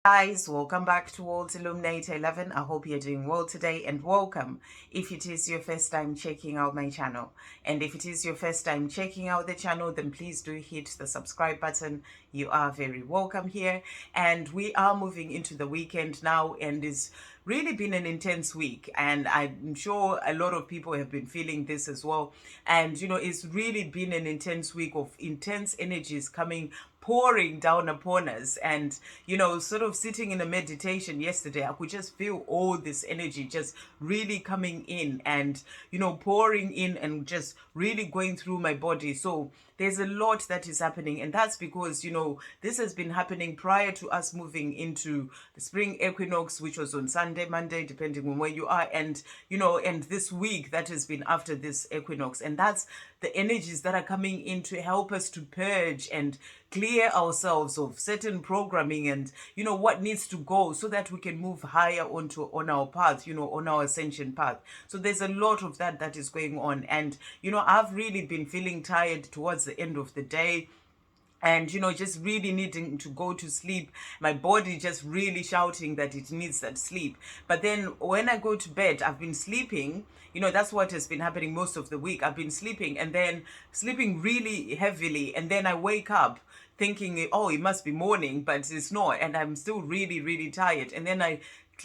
Guys, welcome back to World Illuminator 11. I hope you're doing well today, and welcome if it is your first time checking out my channel. And if it is your first time checking out the channel, then please do hit the subscribe button. You are very welcome here. And we are moving into the weekend now, and it's really been an intense week, and I'm sure a lot of people have been feeling this as well. And it's really been an intense week of intense energies coming pouring down upon us. And sort of sitting in a meditation yesterday, I could just feel all this energy just really coming in and pouring in and just really going through my body. So there's a lot that is happening, and that's because this has been happening prior to us moving into the spring equinox, which was on Sunday, Monday, depending on where you are. And and this week that has been after this equinox, and that's the energies that are coming in to help us to purge and clear ourselves of certain programming and what needs to go, so that we can move higher on our path, on our ascension path. So there's a lot of that is going on. And I've really been feeling tired towards the end of the day, and just really needing to go to sleep, my body just really shouting that it needs that sleep. But then when I go to bed, I've been sleeping. That's what has been happening most of the week. I've been sleeping, and then sleeping really heavily, and then I wake up thinking, oh, it must be morning, but it's not, and I'm still really, really tired. And then I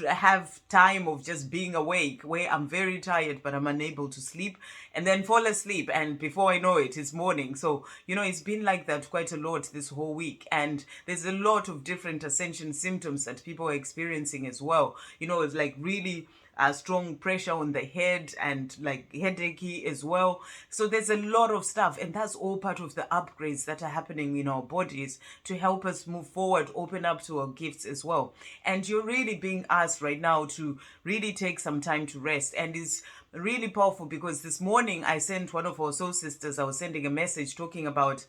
have time of just being awake where I'm very tired but I'm unable to sleep, and then fall asleep, and before I know it, it's morning. So it's been like that quite a lot this whole week, and there's a lot of different ascension symptoms that people are experiencing as well. It's like really strong pressure on the head and like headachy as well. So there's a lot of stuff, and that's all part of the upgrades that are happening in our bodies to help us move forward, open up to our gifts as well. And you're really being asked right now to really take some time to rest. And it's really powerful because this morning I sent one of our soul sisters, I was sending a message talking about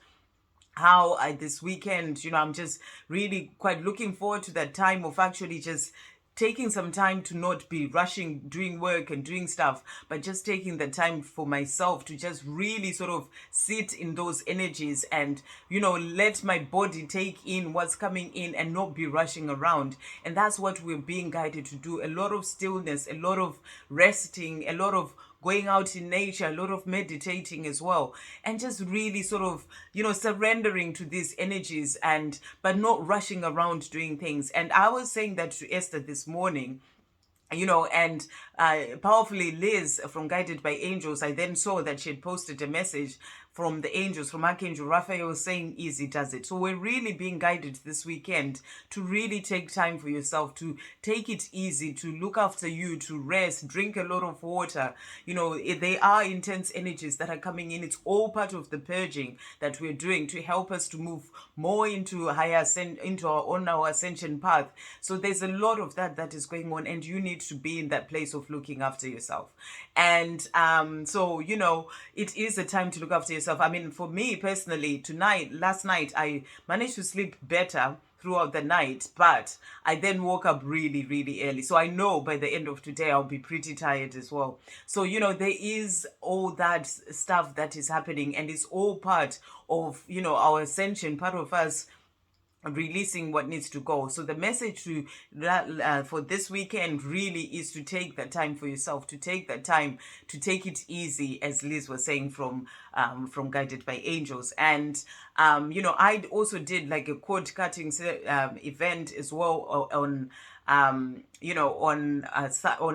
how this weekend, I'm just really quite looking forward to that time of actually just taking some time to not be rushing, doing work and doing stuff, but just taking the time for myself to just really sort of sit in those energies and, let my body take in what's coming in and not be rushing around. And that's what we're being guided to do. A lot of stillness, a lot of resting, a lot of going out in nature, a lot of meditating as well, and just really sort of surrendering to these energies, and but not rushing around doing things. And I was saying that to Esther this morning, and powerfully Liz from Guided by Angels, I then saw that she had posted a message from the angels, from Archangel Raphael, saying easy does it. So we're really being guided this weekend to really take time for yourself, to take it easy, to look after you, to rest, drink a lot of water. They are intense energies that are coming in. It's all part of the purging that we're doing to help us to move more into our ascension path. So there's a lot of that is going on, and you need to be in that place of looking after yourself. And so it is a time to look after yourself. I mean, for me personally, last night I managed to sleep better throughout the night, but I then woke up really, really early. So I know by the end of today I'll be pretty tired as well. So there is all that stuff that is happening, and it's all part of our ascension, part of us releasing what needs to go. So the message to for this weekend really is to take that time for yourself, to take that time to take it easy, as Liz was saying from Guided by Angels. And I also did like a cord cutting event as well on on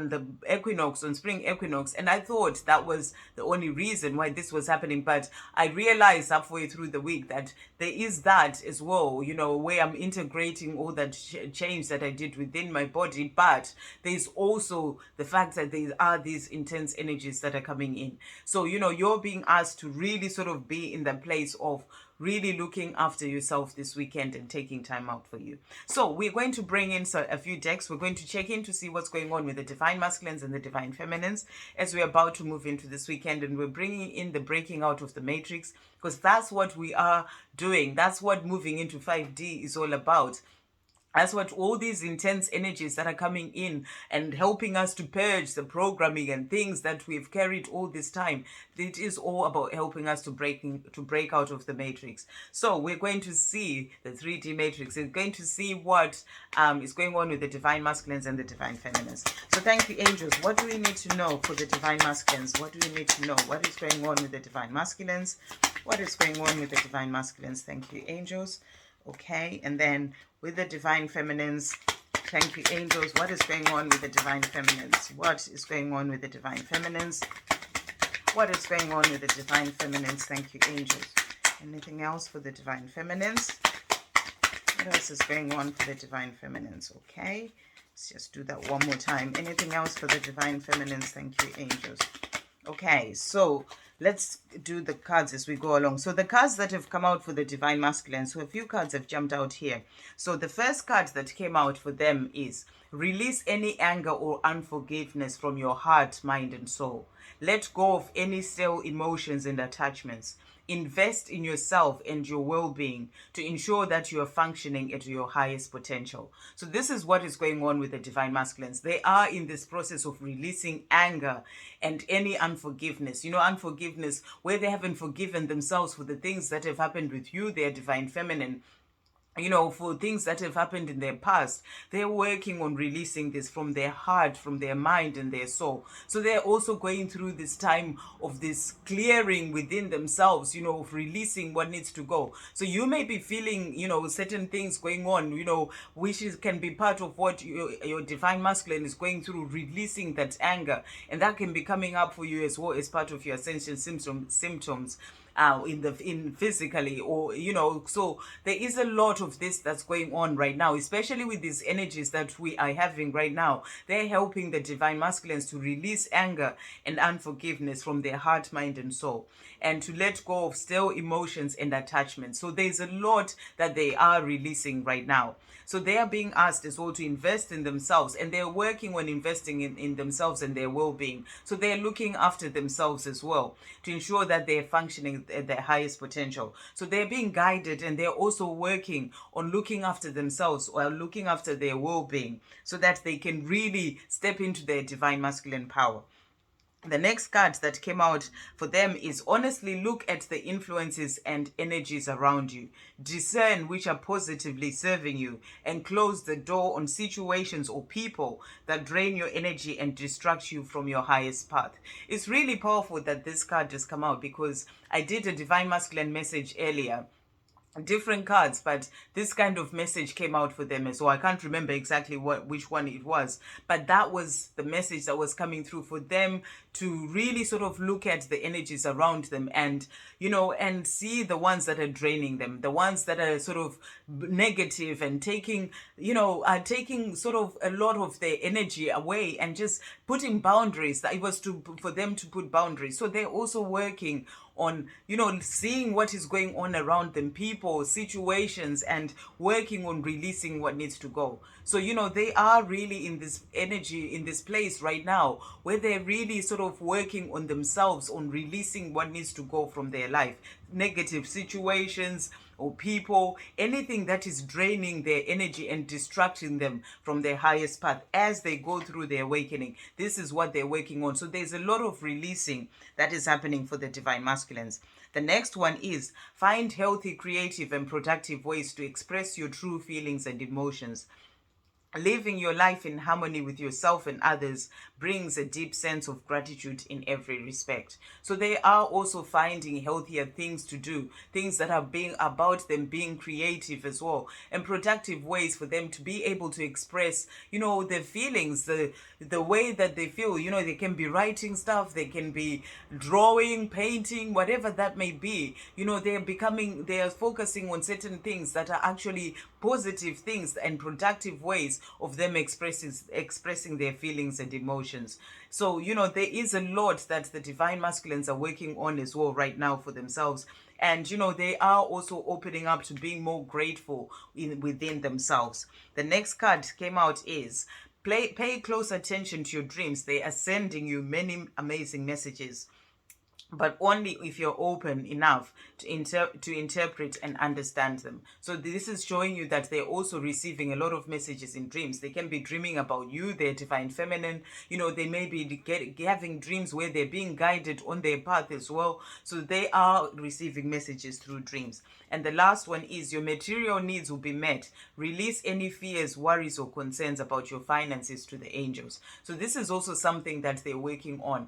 the equinox, on spring equinox, and I thought that was the only reason why this was happening. But I realized halfway through the week that there is that as well, where I'm integrating all that change that I did within my body. But there's also the fact that there are these intense energies that are coming in. So you're being asked to really sort of be in the place of really looking after yourself this weekend and taking time out for you. So we're going to bring in a few decks. We're going to check in to see what's going on with the divine masculines and the divine feminines as we're about to move into this weekend. And we're bringing in the breaking out of the matrix, because that's what we are doing. That's what moving into 5D is all about. That's what all these intense energies that are coming in and helping us to purge the programming and things that we've carried all this time. It is all about helping us to break out of the matrix. So we're going to see the 3D matrix. We're going to see what is going on with the divine masculines and the divine feminines. So thank you, angels. What do we need to know for the divine masculines? What do we need to know? What is going on with the divine masculines? What is going on with the divine masculines? Thank you, angels. Okay, and then with the divine feminines, thank you, angels. What is going on with the divine feminines? What is going on with the divine feminines? What is going on with the divine feminines? Thank you, angels. Anything else for the divine feminines? What else is going on for the divine feminines? Okay, let's just do that one more time. Anything else for the divine feminines? Thank you, angels. Okay, so let's do the cards as we go along. So the cards that have come out for the divine masculine, so a few cards have jumped out here. So the first card that came out for them is release any anger or unforgiveness from your heart, mind, and soul. Let go of any stale emotions and attachments. Invest in yourself and your well-being to ensure that you are functioning at your highest potential. So this is what is going on with the divine masculines. They are in this process of releasing anger and any unforgiveness. You know, unforgiveness where they haven't forgiven themselves for the things that have happened with you, their divine feminine. You know, for things that have happened in their past. They're working on releasing this from their heart, from their mind and their soul. So they're also going through this time of this clearing within themselves, you know, of releasing what needs to go. So you may be feeling, you know, certain things going on, you know, which can be part of what your divine masculine is going through, releasing that anger. And that can be coming up for you as well as part of your ascension symptoms. In physically, or you know, so there is a lot of this that's going on right now, especially with these energies that we are having right now. They're helping the divine masculines to release anger and unforgiveness from their heart, mind, and soul, and to let go of stale emotions and attachments. So there's a lot that they are releasing right now. So they are being asked as well to invest in themselves, and they're working on investing in themselves and their well-being. So they're looking after themselves as well to ensure that they're functioning at their highest potential. So they're being guided, and they're also working on looking after themselves or looking after their well-being so that they can really step into their divine masculine power. The next card that came out for them is honestly look at the influences and energies around you. Discern which are positively serving you and close the door on situations or people that drain your energy and distract you from your highest path. It's really powerful that this card has come out because I did a divine masculine message earlier, different cards, but this kind of message came out for them as well. I can't remember exactly which one it was, but that was the message that was coming through for them, to really sort of look at the energies around them and, you know, and see the ones that are draining them, the ones that are sort of negative and taking, you know, taking sort of a lot of their energy away, and just putting boundaries. That it was for them to put boundaries. So they're also working on, you know, seeing what is going on around them, people, situations, and working on releasing what needs to go. So, you know, they are really in this energy, in this place right now where they're really sort of working on themselves, on releasing what needs to go from their life, negative situations or people, anything that is draining their energy and distracting them from their highest path as they go through their awakening. This is what they're working on. So there's a lot of releasing that is happening for the divine masculines. The next one is find healthy, creative, and productive ways to express your true feelings and emotions. Living your life in harmony with yourself and others brings a deep sense of gratitude in every respect. So they are also finding healthier things to do, things that are being about them being creative as well, and productive ways for them to be able to express, you know, their feelings, the way that they feel. You know, they can be writing stuff, they can be drawing, painting, whatever that may be. You know, they are focusing on certain things that are actually positive things and productive ways of them expressing their feelings and emotions. So, you know, there is a lot that the divine masculines are working on as well right now for themselves. And, you know, they are also opening up to being more grateful within themselves. The next card came out is pay close attention to your dreams. They are sending you many amazing messages. but only if you're open enough to interpret and understand them. So this is showing you that they're also receiving a lot of messages in dreams. They can be dreaming about you, their divine feminine. They may be having dreams where they're being guided on their path as well. So they are receiving messages through dreams. And the last one is your material needs will be met. Release any fears, worries, or concerns about your finances to the angels. So this is also something that they're working on,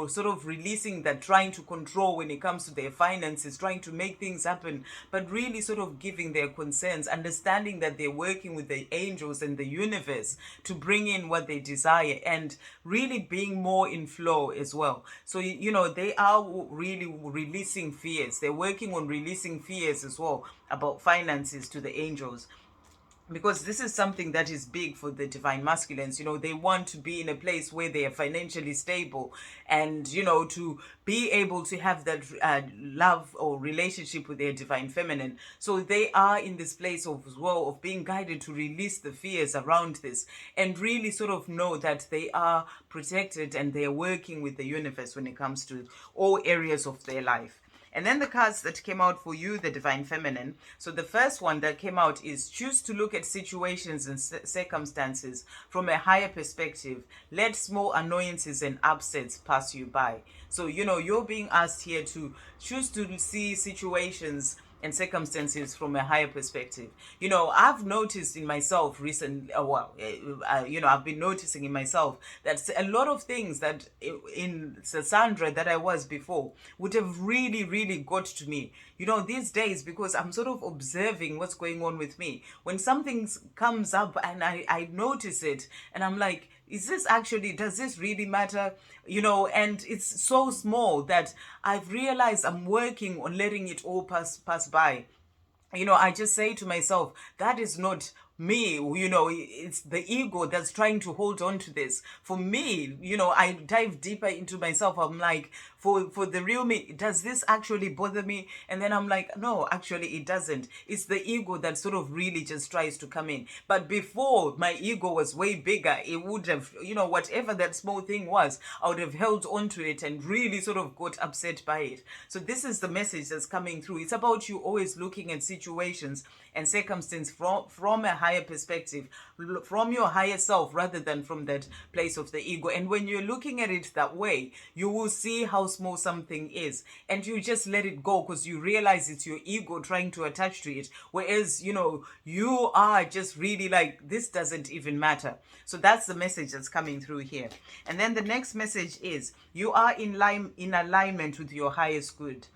sort of releasing that, trying to control when it comes to their finances, trying to make things happen, but really sort of giving their concerns, understanding that they're working with the angels and the universe to bring in what they desire, and really being more in flow as well. So, they are really releasing fears. They're working on releasing fears as well about finances to the angels, because this is something that is big for the divine masculines. They want to be in a place where they are financially stable, and to be able to have that love or relationship with their divine feminine. So they are in this place of as well of being guided to release the fears around this, and really sort of know that they are protected and they are working with the universe when it comes to all areas of their life. And then the cards that came out for you, the divine feminine. So the first one that came out is choose to look at situations and circumstances from a higher perspective. Let small annoyances and upsets pass you by. So, you're being asked here to choose to see situations and circumstances from a higher perspective. I've noticed in myself recently, I've been noticing in myself that a lot of things that in Sandra that I was before would have really, really got to me. These days, because I'm sort of observing what's going on with me. When something comes up and I notice it, and I'm like, does this really matter? And it's so small that I've realized I'm working on letting it all pass by. I just say to myself, that is not me. It's the ego that's trying to hold on to this. For me, I dive deeper into myself. I'm like, for the real me, does this actually bother me? And then I'm like, no, actually it doesn't. It's the ego that sort of really just tries to come in. But before, my ego was way bigger. It would have, whatever that small thing was, I would have held on to it and really sort of got upset by it. So this is the message that's coming through. It's about you always looking at situations and circumstances from a higher perspective, from your higher self, rather than from that place of the ego. And when you're looking at it that way, you will see how small something is, and you just let it go, because you realize it's your ego trying to attach to it, whereas you are just really like, this doesn't even matter. So that's the message that's coming through here. And then the next message is you are in alignment with your highest good.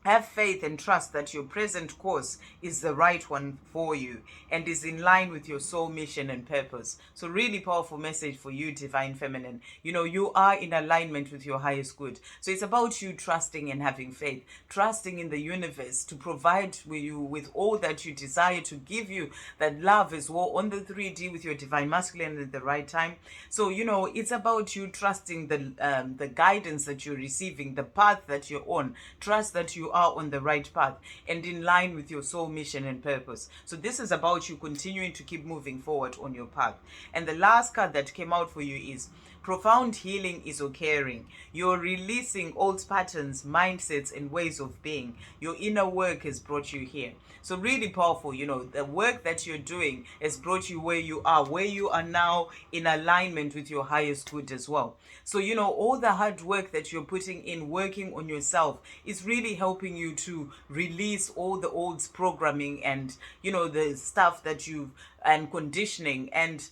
Have faith and trust that your present course is the right one for you and is in line with your soul mission and purpose. So really powerful message for you, divine feminine. You are in alignment with your highest good. So it's about you trusting and having faith, trusting in the universe to provide you with all that you desire, to give you that love as well on the 3D with your divine masculine at the right time. So, it's about you trusting the guidance that you're receiving, the path that you're on. Trust that you are on the right path and in line with your soul mission and purpose. So this is about you continuing to keep moving forward on your path. And the last card that came out for you is profound healing is occurring. You're releasing old patterns, mindsets, and ways of being. Your inner work has brought you here. So really powerful, the work that you're doing has brought you where you are now in alignment with your highest good as well. So, all the hard work that you're putting in, working on yourself, is really helping you to release all the old programming and, the stuff that and conditioning, and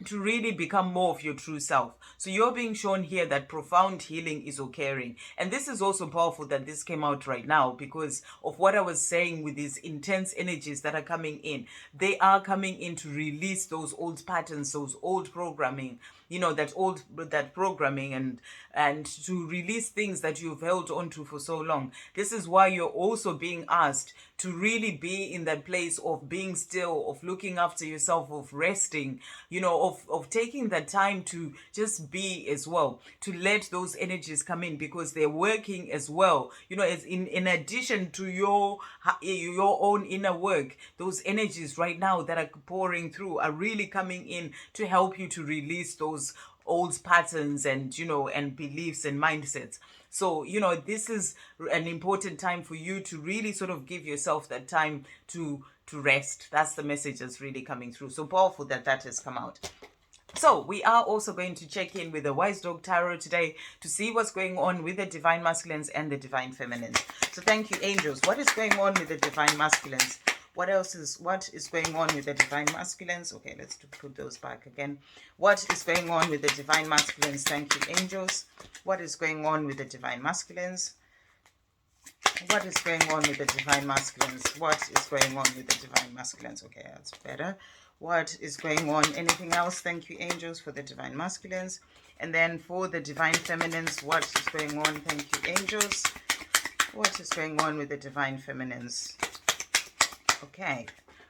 to really become more of your true self. So you're being shown here that profound healing is occurring. And this is also powerful that this came out right now, because of what I was saying with these intense energies that are coming in. They are coming in to release those old patterns, those old programming, that programming, and to release things that you've held onto for so long. This is why you're also being asked to really be in that place of being still, of looking after yourself, of resting, of taking that time to just be as well, to let those energies come in, because they're working as well, as in addition to your own inner work. Those energies right now that are pouring through are really coming in to help you to release those old patterns and, and beliefs and mindsets. So, this is an important time for you to really sort of give yourself that time to rest. That's the message that's really coming through. So powerful that that has come out. So we are also going to check in with the Wise Dog Tarot today to see what's going on with the Divine Masculines and the Divine Feminines. So thank you, angels. What is going on with the Divine Masculines? What is going on with the Divine Masculines? Okay, let's put those back again. What is going on with the Divine Masculines? Thank you, angels. What is going on with the Divine Masculines? What is going on with the Divine Masculines? What is going on with the Divine Masculines? Okay, that's better. What is going on? Anything else? Thank you, angels, for the Divine Masculines. And then for the Divine Feminines, what is going on? Thank you, angels. What is going on with the Divine Feminines? Okay,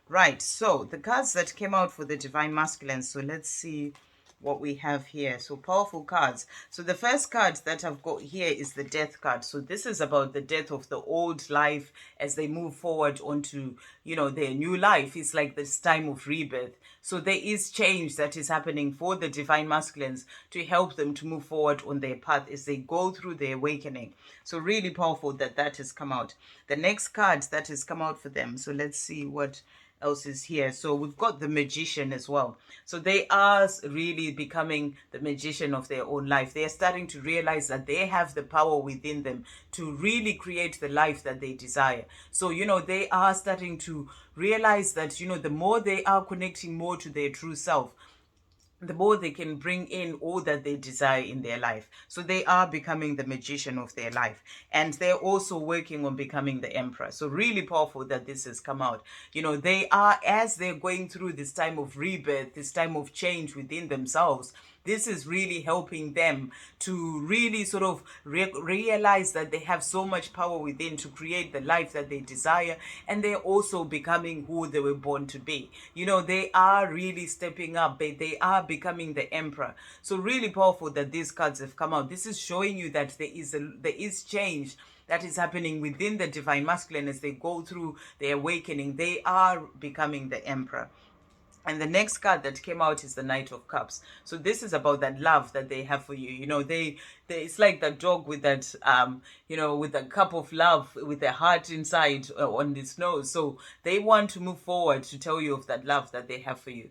right. So the cards that came out for the Divine Masculines. So let's see what we have here. So powerful cards. So the first card that I've got here is the Death card. So this is about the death of the old life as they move forward onto, their new life. It's like this time of rebirth. So there is change that is happening for the Divine Masculines to help them to move forward on their path as they go through their awakening. So really powerful that that has come out. The next card that has come out for them. So let's see what else is here. So we've got the Magician as well. So they are really becoming the magician of their own life. They are starting to realize that they have the power within them to really create the life that they desire. So, they are starting to realize that, the more they are connecting more to their true self, the more they can bring in all that they desire in their life. So they are becoming the magician of their life. And they're also working on becoming the emperor. So really powerful that this has come out. They are, as they're going through this time of rebirth, this time of change within themselves, this is really helping them to really sort of realize that they have so much power within to create the life that they desire. And they're also becoming who they were born to be. They are really stepping up. They are becoming the emperor. So really powerful that these cards have come out. This is showing you that there is change that is happening within the Divine Masculine as they go through their awakening. They are becoming the emperor. And the next card that came out is the Knight of Cups. So this is about that love that they have for you. They it's like the dog with that, with a cup of love, with a heart inside on its nose. So they want to move forward to tell you of that love that they have for you.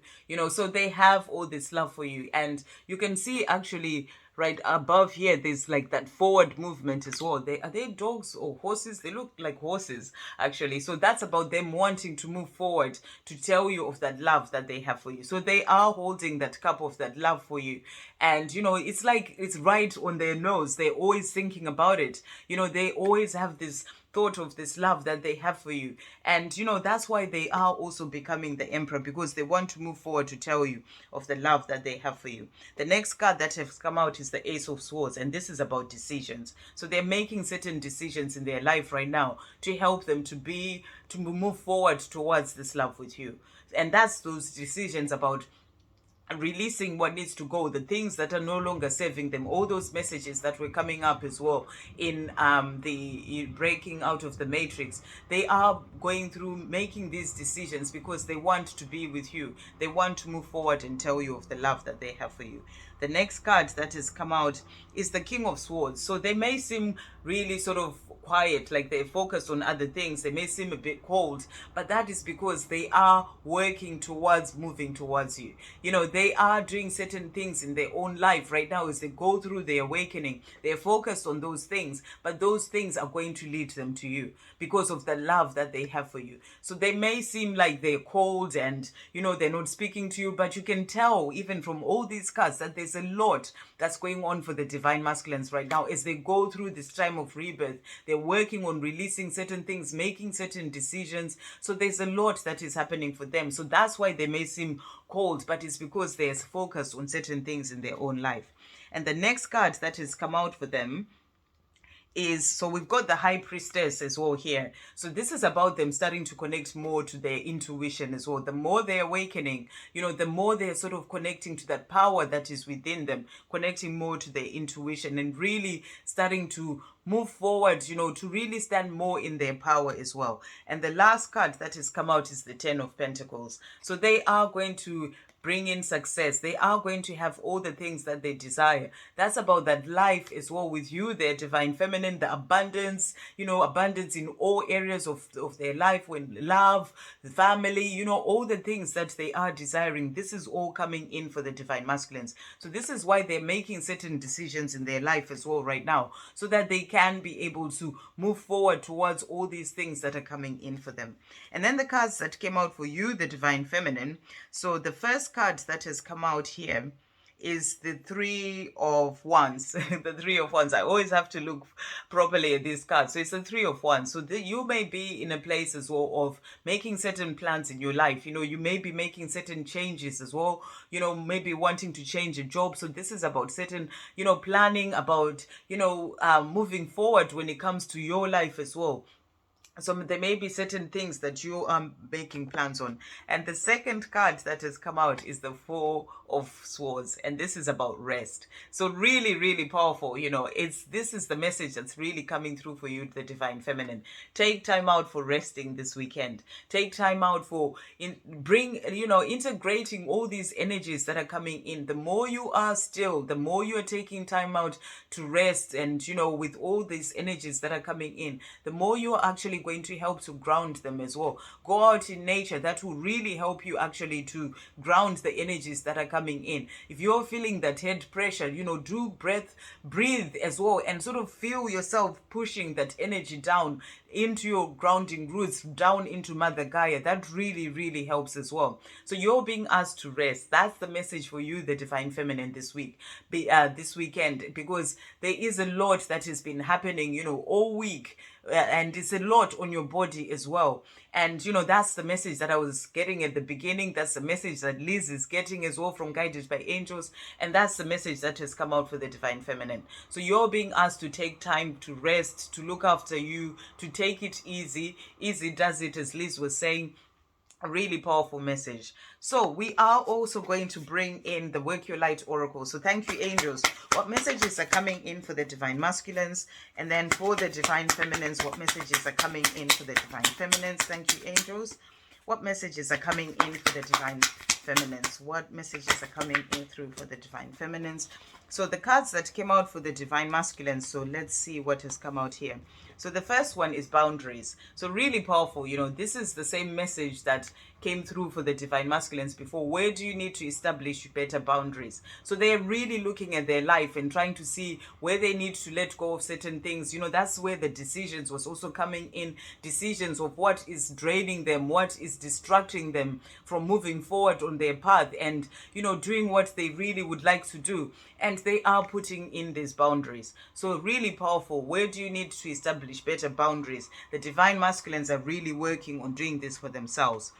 So they have all this love for you. And you can see actually right above here, there's like that forward movement as well. Are they dogs or horses? They look like horses, actually. So that's about them wanting to move forward to tell you of that love that they have for you. So they are holding that cup of that love for you. And, it's like it's right on their nose. They're always thinking about it. They always have this thought of this love that they have for you. And, that's why they are also becoming the emperor, because they want to move forward to tell you of the love that they have for you. The next card that has come out is the Ace of Swords, and this is about decisions. So they're making certain decisions in their life right now to help them to move forward towards this love with you. And that's those decisions about releasing what needs to go, the things that are no longer serving them, all those messages that were coming up as well in the breaking out of the matrix. They are going through making these decisions because they want to be with you. They want to move forward and tell you of the love that they have for you. The next card that has come out is the King of Swords. So they may seem really sort of quiet, like they're focused on other things. They may seem a bit cold, but that is because they are working towards moving towards you. They are doing certain things in their own life right now as they go through their awakening. They're focused on those things, but those things are going to lead them to you because of the love that they have for you. So they may seem like they're cold and, they're not speaking to you, but you can tell even from all these cards that there's a lot that's going on for the Divine Masculines right now as they go through this time of rebirth. They're working on releasing certain things, making certain decisions. So there's a lot that is happening for them. So that's why they may seem cold, but it's because they're focused on certain things in their own life. And the next card that has come out for them so we've got the High Priestess as well here. So this is about them starting to connect more to their intuition as well. The more they're awakening, the more they're sort of connecting to that power that is within them, connecting more to their intuition and really starting to move forward, to really stand more in their power as well. And the last card that has come out is the Ten of Pentacles. So they are going to bring in success. They are going to have all the things that they desire. That's about that life as well with you, their divine feminine, the abundance, abundance in all areas of their life, when love, the family, all the things that they are desiring. This is all coming in for the divine masculines. So this is why they're making certain decisions in their life as well right now, so that they can be able to move forward towards all these things that are coming in for them. And then the cards that came out for you, the divine feminine. So the first card that has come out here is the Three of Wands. The Three of Wands. I always have to look properly at these cards. So it's the Three of Wands. So you may be in a place as well of making certain plans in your life. You may be making certain changes as well. Maybe wanting to change a job. So this is about certain, planning, about, moving forward when it comes to your life as well. So there may be certain things that you are making plans on. And the second card that has come out is the Four of Swords. And this is about rest. So really, really powerful. This is the message that's really coming through for you, the divine feminine. Take time out for resting this weekend. Take time out for integrating all these energies that are coming in. The more you are still, the more you are taking time out to rest, and with all these energies that are coming in, the more you are actually going to help to ground them as well. Go out in nature. That will really help you actually to ground the energies that are coming in. If you're feeling that head pressure, breathe as well, and sort of feel yourself pushing that energy down into your grounding roots, down into Mother Gaia. That really, really helps as well. So you're being asked to rest. That's the message for you, the divine feminine, this weekend, because there is a lot that has been happening, all week. And it's a lot on your body as well. And that's the message that I was getting at the beginning. That's the message that Liz is getting as well from Guided by Angels. And that's the message that has come out for the divine feminine. So you're being asked to take time to rest, to look after you, to take it easy. Easy does it, as Liz was saying. A really powerful message. So we are also going to bring in the Work Your Light Oracle. So thank you, angels. What messages are coming in for the divine masculines? And then for the divine feminines, what messages are coming in for the divine feminines? Thank you, angels. What messages are coming in for the divine feminines? What messages are coming in through for the divine feminines? So the cards that came out for the divine masculines, so let's see what has come out here. So the first one is boundaries. So really powerful. This is the same message that came through for the divine masculines before. Where do you need to establish better boundaries? So they're really looking at their life and trying to see where they need to let go of certain things. That's where the decisions was also coming in. Decisions of what is draining them, what is distracting them from moving forward on their path, and doing what they really would like to do. And they are putting in these boundaries. So really powerful. Where do you need to establish better boundaries? The divine masculines are really working on doing this for themselves.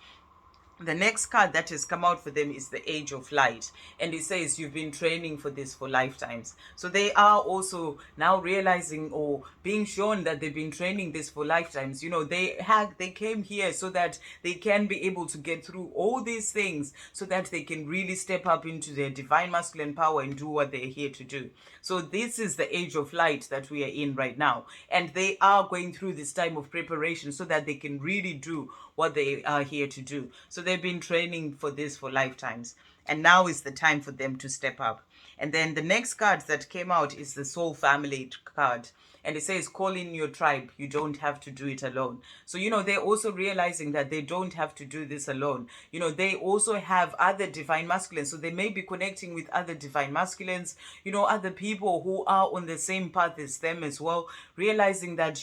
The next card that has come out for them is the Age of Light. And it says you've been training for this for lifetimes. So they are also now realizing or being shown that they've been training this for lifetimes. They came here so that they can be able to get through all these things, so that they can really step up into their divine masculine power and do what they're here to do. So this is the Age of Light that we are in right now. And they are going through this time of preparation so that they can really do what they are here to do. So they've been training for this for lifetimes. And now is the time for them to step up. And then the next card that came out is the Soul Family card. And it says, call in your tribe. You don't have to do it alone. So, they're also realizing that they don't have to do this alone. They also have other divine masculines. So they may be connecting with other divine masculines, other people who are on the same path as them as well. Realizing that,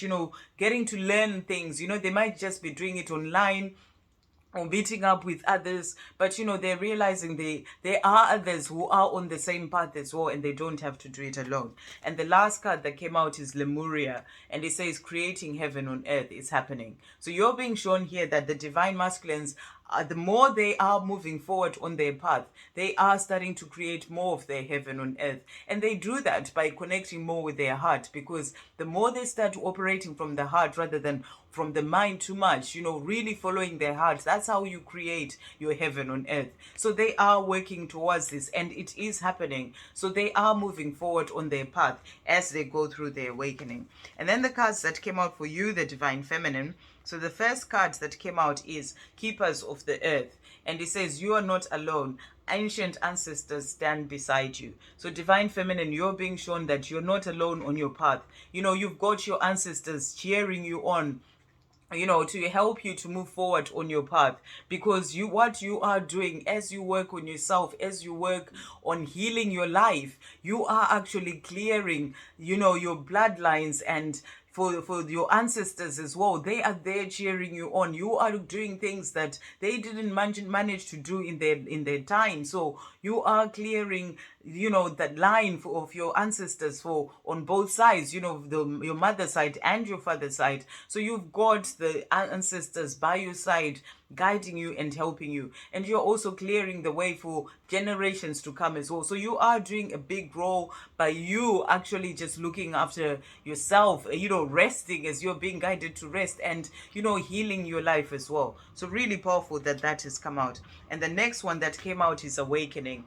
getting to learn things, they might just be doing it online, or meeting up with others, but they're realizing there are others who are on the same path as well, and they don't have to do it alone. And the last card that came out is Lemuria, and it says creating heaven on earth is happening. So you're being shown here that the divine masculines, the more they are moving forward on their path, they are starting to create more of their heaven on earth. And they do that by connecting more with their heart, because the more they start operating from the heart rather than from the mind too much, really following their heart, that's how you create your heaven on earth. So they are working towards this, and it is happening. So they are moving forward on their path as they go through their awakening. And then the cards that came out for you, the divine feminine. So the first card that came out is Keepers of the Earth. And it says, you are not alone. Ancient ancestors stand beside you. So divine feminine, you're being shown that you're not alone on your path. You know, you've got your ancestors cheering you on, you know, to help you to move forward on your path, because what you are doing as you work on yourself, as you work on healing your life, you are actually clearing, you know, your bloodlines, and for your ancestors as well. They are there cheering you on. You are doing things that they didn't manage to do in their time. So you are clearing, you know, that line of your ancestors for on both sides, you know, your mother's side and your father's side. So you've got the ancestors by your side, guiding you and helping you, and you're also clearing the way for generations to come as well. So you are doing a big role by you actually just looking after yourself, you know, resting as you're being guided to rest, and, you know, healing your life as well. So really powerful that has come out. And the next one that came out is awakening.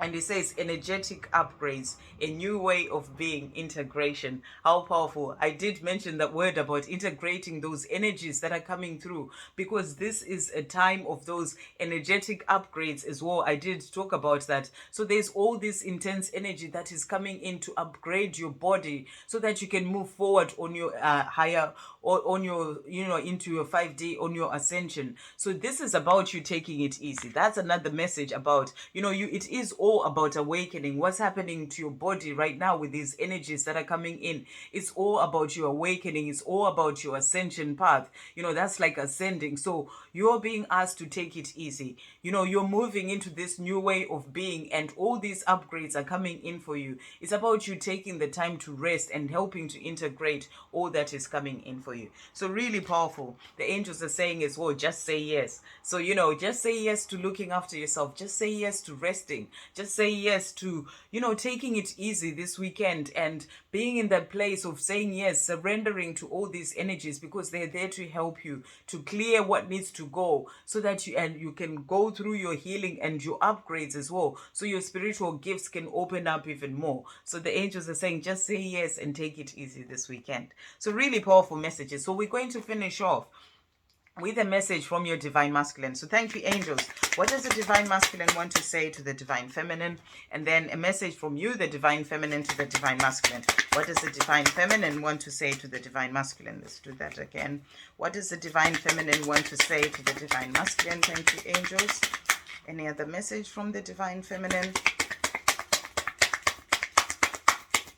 And it says energetic upgrades, a new way of being, integration. How powerful. I did mention that word about integrating those energies that are coming through, because this is a time of those energetic upgrades as well. I did talk about that. So there's all this intense energy that is coming in to upgrade your body so that you can move forward on your higher, or on your, you know, into your 5D, on your ascension. So this is about you taking it easy. That's another message about, you know, it is all about awakening. What's happening to your body right now with these energies that are coming in, it's all about your awakening. It's all about your ascension path. You know, that's like ascending. So you're being asked to take it easy. You know, you're moving into this new way of being, and all these upgrades are coming in for you. It's about you taking the time to rest and helping to integrate all that is coming in for you. So really powerful. The angels are saying as well, just say yes. So, you know, just say yes to looking after yourself. Just say yes to resting. Just say yes to, you know, taking it easy this weekend, and being in that place of saying yes, surrendering to all these energies, because they're there to help you to clear what needs to go, so that you can go through your healing and your upgrades as well, so your spiritual gifts can open up even more. So the angels are saying, just say yes and take it easy this weekend. So really powerful messages. So we're going to finish off with a message from your divine masculine. So thank you, angels. What does the divine masculine want to say to the divine feminine? And then a message from you, the divine feminine, to the divine masculine. What does the divine feminine want to say to the divine masculine? Let's do that again. What does the divine feminine want to say to the divine masculine? Thank you, angels. Any other message from the divine feminine?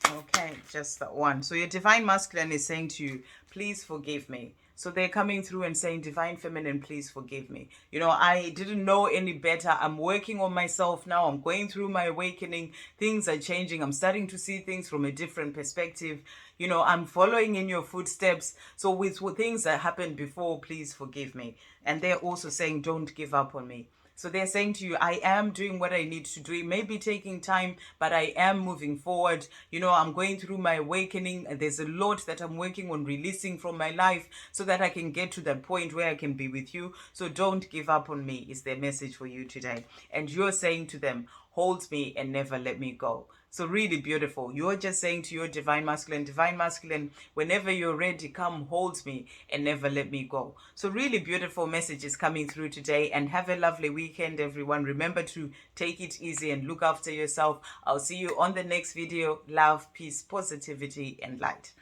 Okay, just that one. So your divine masculine is saying to you, please forgive me. So they're coming through and saying, divine feminine, please forgive me. You know, I didn't know any better. I'm working on myself now. I'm going through my awakening. Things are changing. I'm starting to see things from a different perspective. You know, I'm following in your footsteps. So with things that happened before, please forgive me. And they're also saying, don't give up on me. So they're saying to you, I am doing what I need to do. It may be taking time, but I am moving forward. You know, I'm going through my awakening. And there's a lot that I'm working on releasing from my life so that I can get to that point where I can be with you. So don't give up on me is their message for you today. And you're saying to them, hold me and never let me go. So really beautiful. You're just saying to your divine masculine, whenever you're ready, come hold me and never let me go. So really beautiful messages coming through today, and have a lovely weekend, everyone. Remember to take it easy and look after yourself. I'll see you on the next video. Love, peace, positivity, and light.